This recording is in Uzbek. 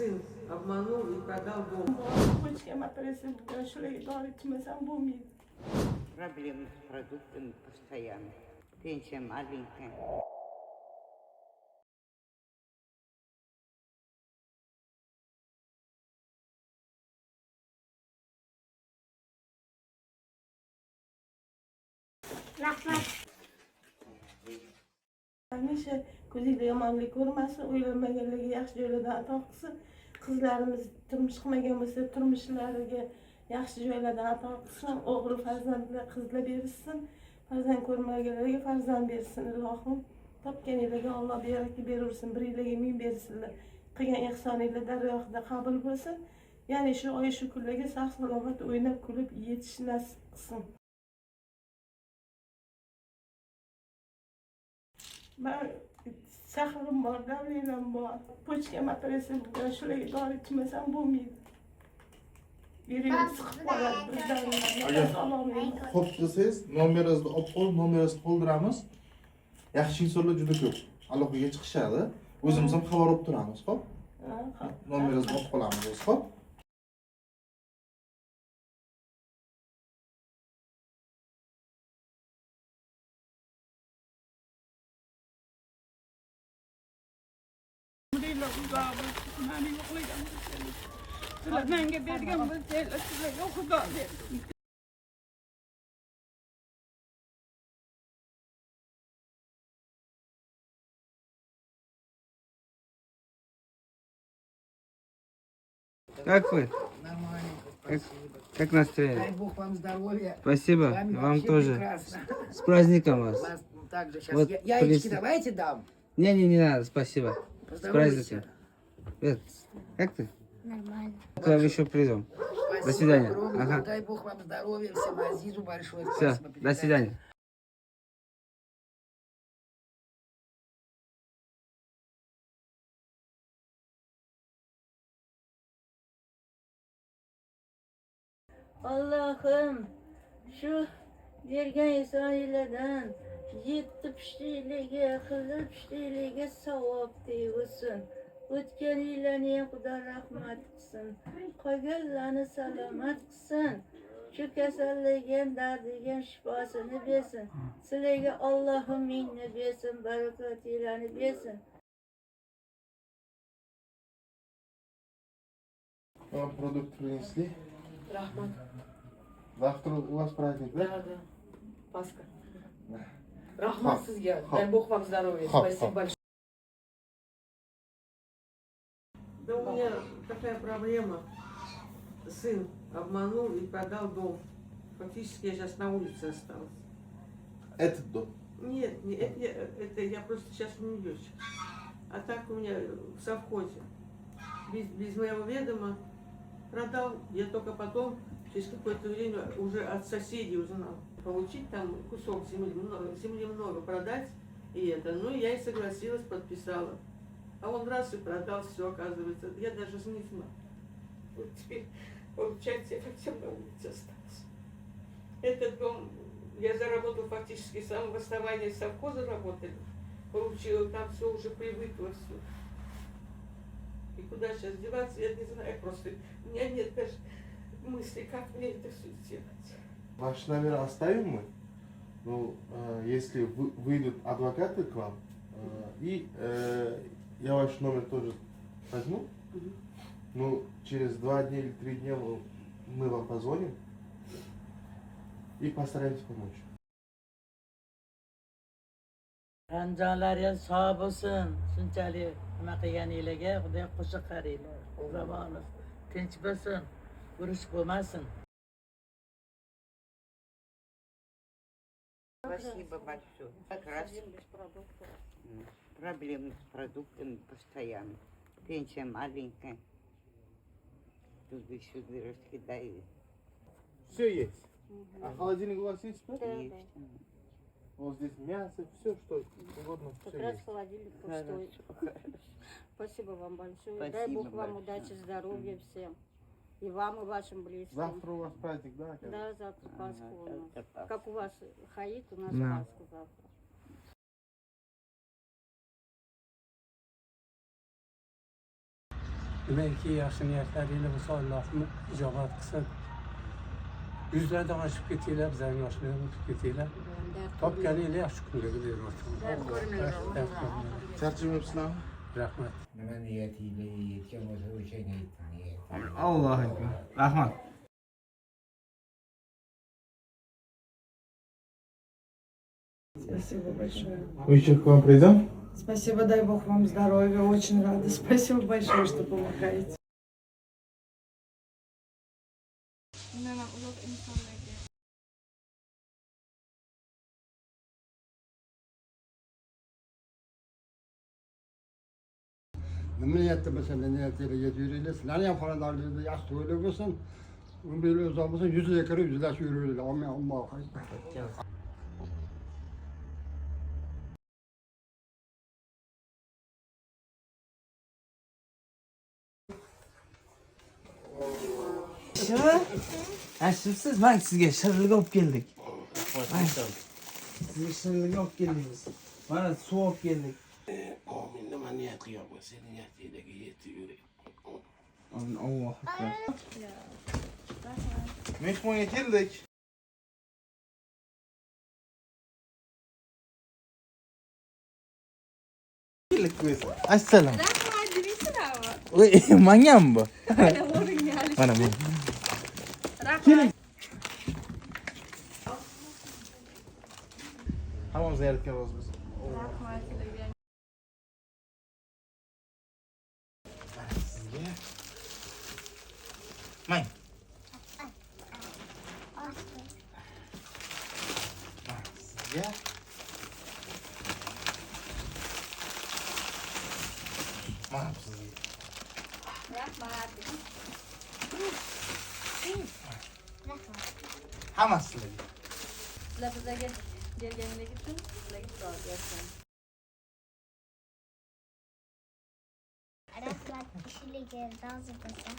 сын обманул и продал дом. Почкам операция шею idare etmesem bo'lmaydi. Проблемы с продуктами постоянно. Пенсия маленькая. Hamisha ko'zingda yomonlik ko'rmasin, o'ylanmaganlarga yaxshi joylardan ato qilsin. Qizlarimiz turmush qilmagan bo'lsa, turmushlariga yaxshi joylardan ato qilsin. O'g'il farzandlar, qizlar bersin. Farzand ko'rmaganlarga farzand bersin. Ilohim topganinglarga Alloh baraka beraversin. Biringlarga ming bersinlar. Qilgan ehsoninglar dargohida qabul bo'lsin. Ya'ni shu oy shu kunlarga sog' salomat o'ynab kulib yetish nasib qilsin. Ben sahrim bor, davletim bor. Pochkam operatsiya shular idora etmasam bo'lmaydi. Yuragim siqib qoladi birdan. Xo'p desangiz, nomeringizni olib qo'yib, nomeringizni qoldiramiz. Yaxshi insonlar juda ko'p. Aloqaga chiqishadi. O'zimiz ham xabar olib turamiz, xo'p? Nomeringizni olib qolamiz, xo'p? Sizlar menga bergan bo'lsanglar, sizlarga xudo bersin. Как вы? Нормально, Как настроение? дай Бог вам здоровья. Спасибо, С вами вам вообще тоже. прекрасно. С праздником вас. Вас также сейчас. Вот Яички принесли. давайте дам. Не надо, спасибо. С Поздоровайся. праздником. Привет. Как ты? Нормально. К вам еще придем. Спасибо До свидания. огромное. Ага. Дай Бог вам здоровья, всем Азизу большое Все, спасибо. до передайте. свидания. Allah'ım şu bergan insonlardan yetti pishligiga, qilib pishligiga savob tegsin. O'tgan yillarni ham Xudo rahmat qilsin. Qolganlarni salomat qilsin. Shu kasallikdan, dardigan shifosini bersin. Sizlarga Allohim mingni bersin, barokatinglarni bersin. Вам продукт принесли. Rahmat. Завтра у вас праздник, да? Да. Пасха. Да. Rahmat sizga. Дай Бог вам здоровья. Спасибо большое. Да у меня такая проблема. Сын обманул и продал дом. Фактически я сейчас на улице осталась. Этот дом. Нет, это я просто сейчас не нее. А так у меня в совхозе. Без моего ведома продал. Я только потом, через какое-то время, уже от соседей узнал. Получить там кусок земли много продать и это. Ну, я и согласилась, подписала. А он раз и продал все, оказывается. Я даже не знаю. Вот теперь, получается, я совсем на улице осталась. Этот дом я заработала фактически с самого основания совхоза работали. Получила, там все уже привыкло все. И куда сейчас деваться, я не знаю просто. У меня нет даже мысли, как мне это все сделать. Ваши номера оставим мы. Ну, если выйдут адвокаты к вам, и я ваш номер тоже возьму. Ну, через 2 дня или 3 дня мы вам позвоним и постараемся помочь. Anjonlaringiz sog' bo'lsin. Shunchalik nima qilganinglarga Xudo qo'shib qaringlar. Zamonimiz tinch bo'lsin, urush bo'lmasin. Спасибо большое. Как раз проблемы с продуктами постоянно. Пенсия маленькая. Туда-сюда раскидаю. Все есть. А холодильник у вас есть? Есть. Вот здесь мясо, все, что угодно, Как все раз есть. холодильник пустой. Спасибо вам большое. Дай Спасибо Бог вам большое. удачи, здоровья всем. И вам, и вашим близким. Завтра у вас праздник, да? Катя? Да, завтра Пасха у нас. это Пасха. Как у вас Хаид, у нас Да. Пасха завтра. Nimaiki yaxshi niyatlaringlar bo'lsa Allohim ijobat qilsin. Yuzlardan oshib ketinglar, bizlarning yoshlardan o'tib ketinglar. Topganinglar yaxshi kunlarga bermoqchiman. Charchamayapsizlarmi? Rahmat. Nima niyatingga yetgan bo'lsa o'shanga ayting. Allohu akbar. Rahmat. Спасибо большое. Вы еще к вам придем? Спасибо, дай Бог вам здоровья, очень рада. Спасибо большое, что помогаете. Nima niyatda bo'lsa, niyatingga yetaveringlar. Sizlarning ham xonadonlaringizda yaxshi to'ylar bo'lsin. Umrlar uzoq bo'lsin, yuzaga kirib yuzlashib yuraveringlar. Amin, Allohu akbar. Ashibsiz, men sizga shirinlik olib keldik. Sizga shirinlik olib keldik. Mana suv olib keldik. Amin, nima niyat qilyapman, sening niyatingga yetavering. Amin, Allohu akbar. Mehmonga keldik. Assalom. Voy, mangam bu. Mana bu. Hammamiz ziyoratga boramiz biz. Sizga. Mang. Sizga. Mana sizga. Hammasi sizlarga. Sizlar bizlarga berganingiz uchun sizlarga sog' bo'lsin. Rahmat, ishingizga rozi bo'lsin.